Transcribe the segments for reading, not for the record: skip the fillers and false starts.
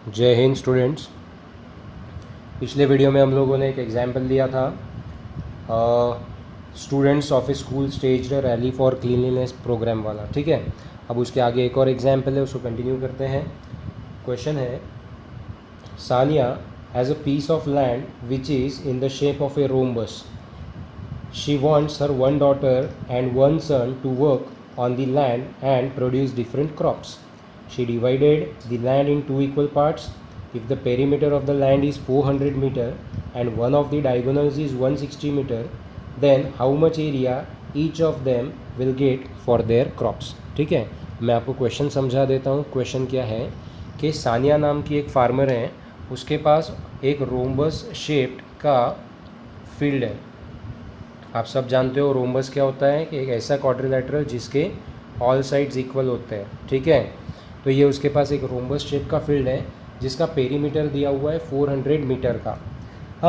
जय हिंद स्टूडेंट्स। पिछले वीडियो में हम लोगों ने एक एग्जाम्पल लिया था students of a school stage rally for cleanliness programme वाला। ठीक है, अब उसके आगे एक और एग्जाम्पल है, उसको कंटिन्यू करते हैं। क्वेश्चन है, Sania has a piece of land which is in the shape of a rhombus. She wants her one daughter and one son to work on the land and produce different crops. She divided the land in two equal parts. If the perimeter of the land is 400 meter and one of the diagonals is 160 meter, then how much area each of them will get for their crops. ठीक है, मैं आपको question समझा देता हूँ। Question क्या है कि सानिया नाम की एक फार्मर है, उसके पास एक रोम्बस शेप्ड का फील्ड है। आप सब जानते हो रोम्बस क्या होता है कि एक ऐसा क्वाड्रिलेटरल जिसके ऑल साइड्स इक्वल होते हैं। ठीक है, तो ये उसके पास एक रोम्बस शेप का फील्ड है जिसका पेरीमीटर दिया हुआ है 400 मीटर का।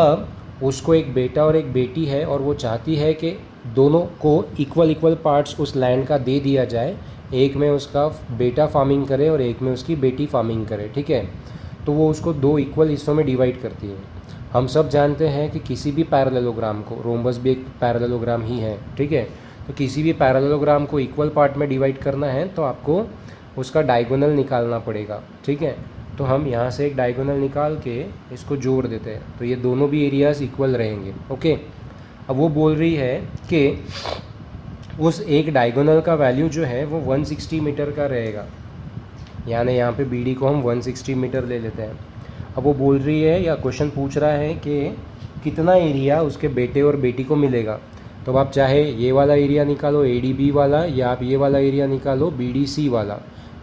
अब उसको एक बेटा और एक बेटी है और वो चाहती है कि दोनों को इक्वल पार्ट्स उस लैंड का दे दिया जाए, एक में उसका बेटा फार्मिंग करे और एक में उसकी बेटी फार्मिंग करे। ठीक है, तो वो उसको दो इक्वल हिस्सों में डिवाइड करती है। हम सब जानते हैं कि किसी भी पैरेललोग्राम को, रोम्बस भी एक पैरेललोग्राम ही है, ठीक है, तो किसी भी पैरेललोग्राम को इक्वल पार्ट में डिवाइड करना है तो आपको उसका डायगोनल निकालना पड़ेगा। ठीक है, तो हम यहाँ से एक डायगोनल निकाल के इसको जोड़ देते हैं, तो ये दोनों भी एरियाज इक्वल रहेंगे। ओके, अब वो बोल रही है कि उस एक डायगोनल का वैल्यू जो है वो 160 मीटर का रहेगा, यानी यहाँ पे बी डी को हम 160 मीटर ले लेते हैं। अब वो बोल रही है या क्वेश्चन पूछ रहा है कि कितना एरिया उसके बेटे और बेटी को मिलेगा। तो आप चाहे ये वाला एरिया निकालो ADB वाला, या आप ये वाला एरिया निकालो BDC वाला,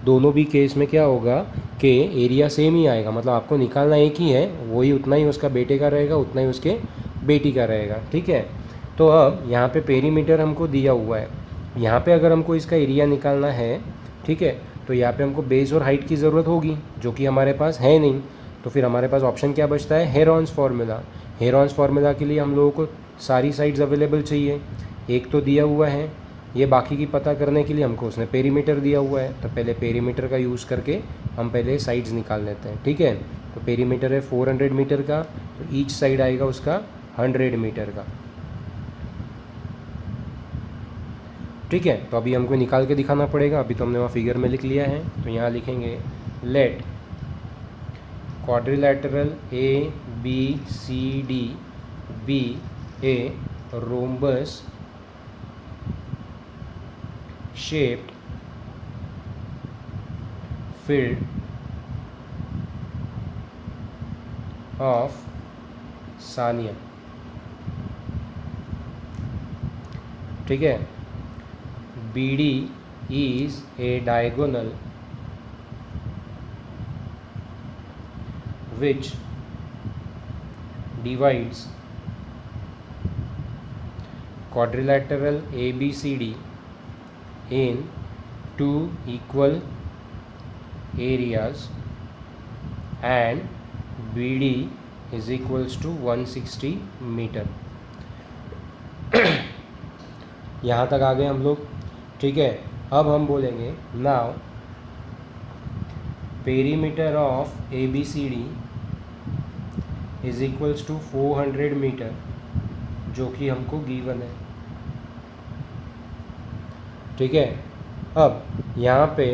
दोनों भी केस में क्या होगा कि एरिया सेम ही आएगा। मतलब आपको निकालना एक ही है, वही उतना ही उसका बेटे का रहेगा, उतना ही उसके बेटी का रहेगा। ठीक है, तो अब यहाँ पे पेरीमीटर हमको दिया हुआ है, यहाँ पे अगर हमको इसका एरिया निकालना है, ठीक है, तो यहाँ पे हमको बेस और हाइट की ज़रूरत होगी जो कि हमारे पास है नहीं। तो फिर हमारे पास ऑप्शन क्या बचता है, हेरॉन्स फार्मूला। हेरॉन्स फार्मूला के लिए हम लोगों को सारी साइड्स अवेलेबल चाहिए, एक तो दिया हुआ है, ये बाकी की पता करने के लिए हमको उसने पेरीमीटर दिया हुआ है, तो पहले पेरीमीटर का यूज़ करके हम पहले साइड्स निकाल लेते हैं। ठीक है, तो पेरीमीटर है 400 मीटर का, तो ईच साइड आएगा उसका 100 मीटर का। ठीक है, तो अभी हमको निकाल के दिखाना पड़ेगा, अभी तो हमने वहाँ फिगर में लिख लिया है, तो यहाँ लिखेंगे late quadrilateral ABCD be a rhombus shaped field of Sania. ठीक है, BD is a diagonal which divides quadrilateral ABCD in two equal areas and BD is equals to 160 metre. यहाँ तक आ गए हम लोग। ठीक है, अब हम बोलेंगे now perimeter of ABCD is equals to 400 metre, जो कि हमको गिवन है। ठीक है, अब यहाँ पे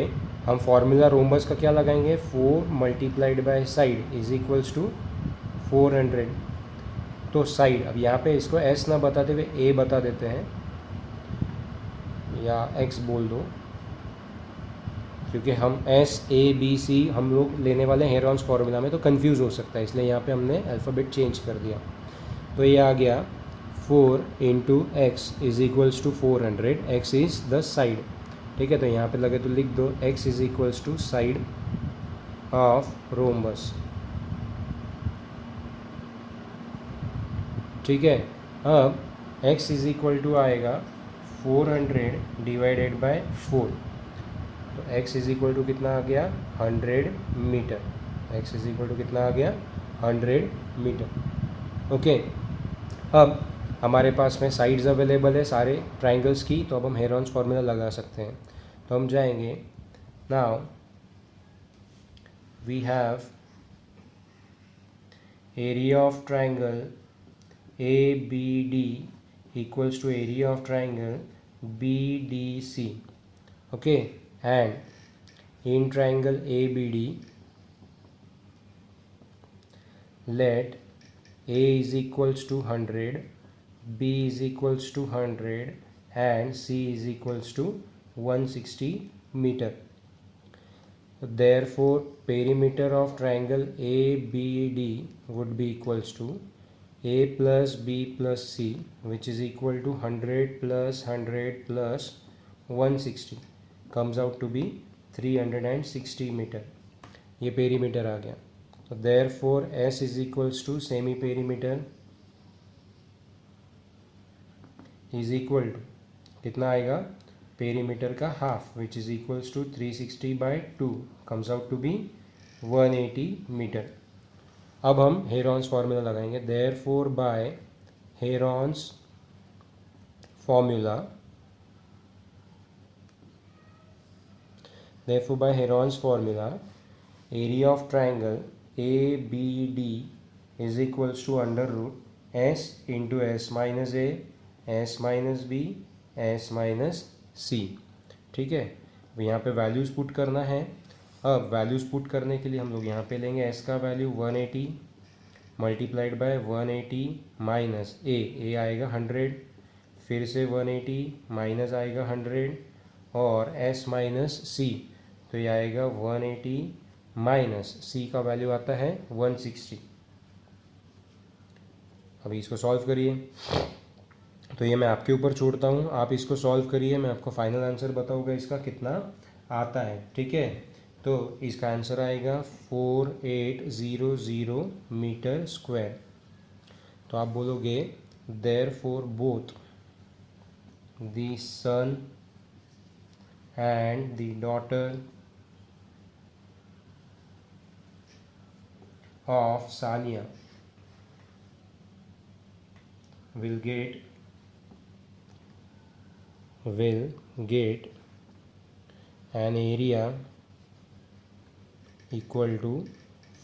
हम फॉर्मूला रोम्बस का क्या लगाएंगे, 4 multiplied by side is equals to 400। तो साइड, अब यहाँ पे इसको S ना बताते हुए A बता देते हैं, या X बोल दो, क्योंकि हम SABC हम लोग लेने वाले हैं हेरॉन्स फार्मूला में, तो कंफ्यूज हो सकता है, इसलिए यहाँ पे हमने अल्फ़ाबेट चेंज कर दिया। तो ये आ गया 4 into x is equals to 400, x is the side. ठीक है, तो यहाँ पे लगे तो लिख दो x is equals to side of rhombus. ठीक है, अब x इज इक्वल टू आएगा 400 डिवाइडेड बाय 4, तो x इज इक्वल टू कितना आ गया, 100 metre. x is equal to कितना आ गया, 100 मीटर। ओके, अब हमारे पास में साइड्स अवेलेबल है सारे ट्राइंगल्स की, तो अब हम हेरॉन्स फार्मूला लगा सकते हैं। तो हम जाएंगे, now we have area of triangle A B D equals to area of triangle B D C. Okay, and in triangle A B D let A is equals to 100, B is equals to 100 and C is equals to 160 meter. Therefore, perimeter of triangle ABD would be equals to A plus B plus C, which is equal to 100 plus 100 plus 160, comes out to be 360 meter. ये perimeter आ गया. So therefore S is equals to semi perimeter is equal to कितना आएगा, perimeter का half, which is equals to 360 by 2, comes out to be 180 meter. अब हम Heron's formula लगाएंगे. therefore by Heron's formula area of triangle ABD is equals to under root S into S minus A, S minus B, S minus C. ठीक है, यहाँ पे values put करना है. अब वैल्यूज़ पुट करने के लिए हम लोग यहाँ पे लेंगे S का value 180 multiplied by 180 minus A आएगा 100, फिर से 180 माइनस आएगा 100 और S माइनस C, तो ये आएगा 180 माइनस C का वैल्यू आता है 160. अभी इसको सॉल्व करिए. तो ये मैं आपके ऊपर छोड़ता हूँ, आप इसको सॉल्व करिए, मैं आपको फाइनल आंसर बताऊँगा इसका कितना आता है. ठीक है, तो इसका आंसर आएगा 4800 मीटर स्क्वायर. तो आप बोलोगे therefore both the son and the daughter of Sania will get an area equal to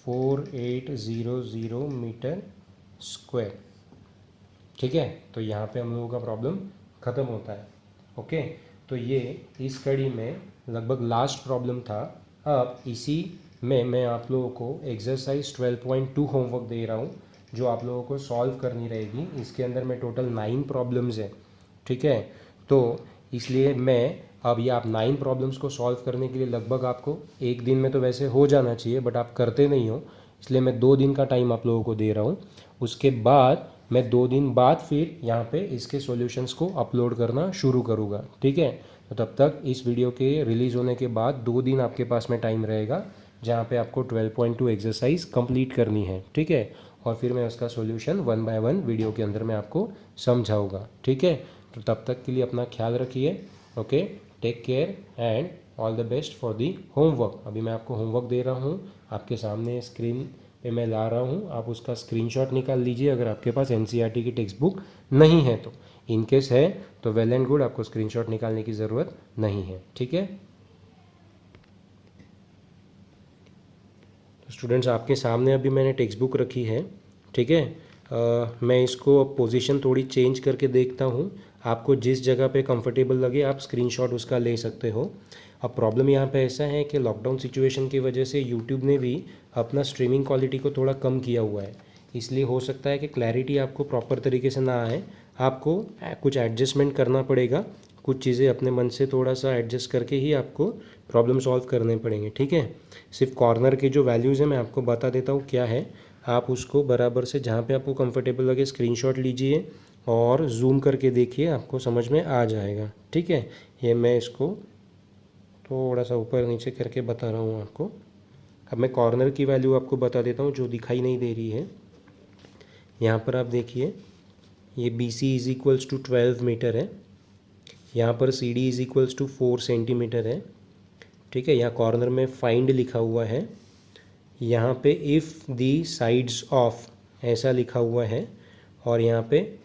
4800 metre square. ठीक है, तो यहाँ पे हम लोगों का प्रॉब्लम ख़त्म होता है. ओके, तो ये इस कड़ी में लगभग लास्ट प्रॉब्लम था. अब इसी में मैं आप लोगों को एक्सरसाइज 12.2 होमवर्क दे रहा हूँ, जो आप लोगों को सॉल्व करनी रहेगी. इसके अंदर में टोटल 9 प्रॉब्लम्स हैं. ठीक है, तो इसलिए मैं अब ये आप 9 प्रॉब्लम्स को सॉल्व करने के लिए लगभग आपको एक दिन में तो वैसे हो जाना चाहिए, बट आप करते नहीं हो, इसलिए मैं 2 दिन का टाइम आप लोगों को दे रहा हूँ. उसके बाद मैं 2 दिन बाद फिर यहाँ पे इसके सॉल्यूशंस को अपलोड करना शुरू करूँगा. ठीक है, तो तब तक इस वीडियो के रिलीज़ होने के बाद 2 दिन आपके पास में टाइम रहेगा, जहाँ पे आपको 12.2 एक्सरसाइज कंप्लीट करनी है. ठीक है, और फिर मैं उसका सॉल्यूशन 1 बाय 1 वीडियो के अंदर मैं आपको समझाऊंगा. ठीक है, तो तब तक के लिए अपना ख्याल रखिए. Okay, take care and all the best for the homework. अभी मैं आपको होमवर्क दे रहा हूँ, आपके सामने स्क्रीन पे मैं ला रहा हूँ. आप उसका स्क्रीनशॉट निकाल लीजिए अगर आपके पास NCERT की टेक्स्ट बुक नहीं है तो. इनकेस है तो वेल एंड गुड, आपको स्क्रीनशॉट निकालने की ज़रूरत नहीं है. ठीक है, स्टूडेंट्स आपके सामने अभी मैंने टेक्स्ट बुक रखी है. ठीक है, मैं इसको पोजीशन थोड़ी चेंज करके देखता हूँ. आपको जिस जगह पे कंफर्टेबल लगे आप स्क्रीनशॉट उसका ले सकते हो. अब प्रॉब्लम यहाँ पे ऐसा है कि लॉकडाउन सिचुएशन की वजह से यूट्यूब ने भी अपना स्ट्रीमिंग क्वालिटी को थोड़ा कम किया हुआ है, इसलिए हो सकता है कि क्लैरिटी आपको प्रॉपर तरीके से ना आए. आपको कुछ एडजस्टमेंट करना पड़ेगा, कुछ चीज़ें अपने मन से थोड़ा सा एडजस्ट करके ही आपको प्रॉब्लम सॉल्व करने पड़ेंगे. ठीक है, सिर्फ कॉर्नर के जो वैल्यूज़ हैं मैं आपको बता देता हूँ क्या है. आप उसको बराबर से जहाँ पे आपको कंफर्टेबल लगे स्क्रीनशॉट लीजिए और जूम करके देखिए, आपको समझ में आ जाएगा. ठीक है, ये मैं इसको थोड़ा सा ऊपर नीचे करके बता रहा हूँ आपको. अब मैं कॉर्नर की वैल्यू आपको बता देता हूँ जो दिखाई नहीं दे रही है. यहाँ पर आप देखिए, ये BC is equals to 12 metre है, यहाँ पर CD is equals to 4 centimetre है. ठीक है, यहाँ कॉर्नर में फाइंड लिखा हुआ है, यहाँ पे इफ़ दी साइड्स ऑफ ऐसा लिखा हुआ है, और यहाँ पे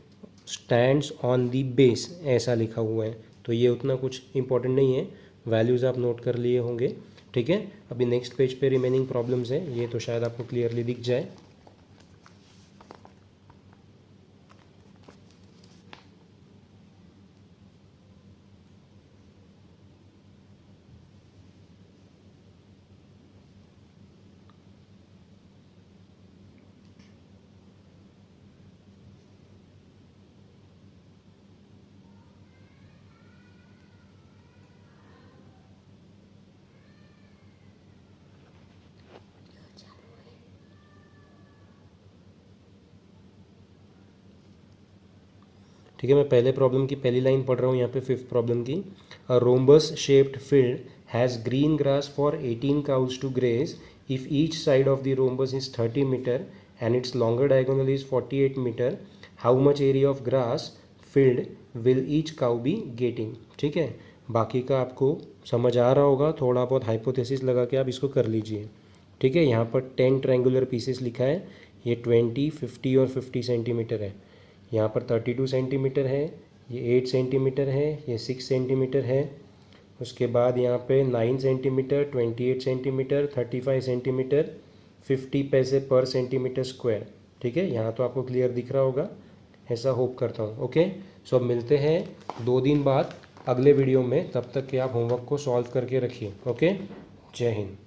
स्टैंड्स ऑन दी बेस ऐसा लिखा हुआ है. तो ये उतना कुछ इंपॉर्टेंट नहीं है, वैल्यूज़ आप नोट कर लिए होंगे. ठीक है, अभी नेक्स्ट पेज पे रिमेनिंग प्रॉब्लम्स है, ये तो शायद आपको क्लियरली दिख जाए. ठीक है, मैं पहले प्रॉब्लम की पहली लाइन पढ़ रहा हूँ यहाँ पे 5th प्रॉब्लम की। A rhombus shaped field has green grass for 18 cows to graze if each side of the rhombus is 30 metre and its longer diagonal is 48 metre, how much area of grass field will each cow be getting. ठीक है, बाकी का आपको समझ आ रहा होगा, थोड़ा बहुत हाइपोथेसिस लगा के आप इसको कर लीजिए। ठीक है, यहाँ पर 10 ट्रायंगुलर पीसेस लिखा है, ये 20, 50 और 50 सेंटीमीटर है। यहाँ पर 32 सेंटीमीटर है, ये 8 सेंटीमीटर है, ये 6 सेंटीमीटर है। उसके बाद यहाँ पे 9 सेंटीमीटर, 28 सेंटीमीटर, 35 सेंटीमीटर, 50 पैसे पर सेंटीमीटर स्क्वायर। ठीक है, यहाँ तो आपको क्लियर दिख रहा होगा, ऐसा होप करता हूँ। ओके, सो अब मिलते हैं 2 दिन बाद अगले वीडियो में, तब तक के आप होमवर्क को सॉल्व करके रखिए। ओके, जय हिंद।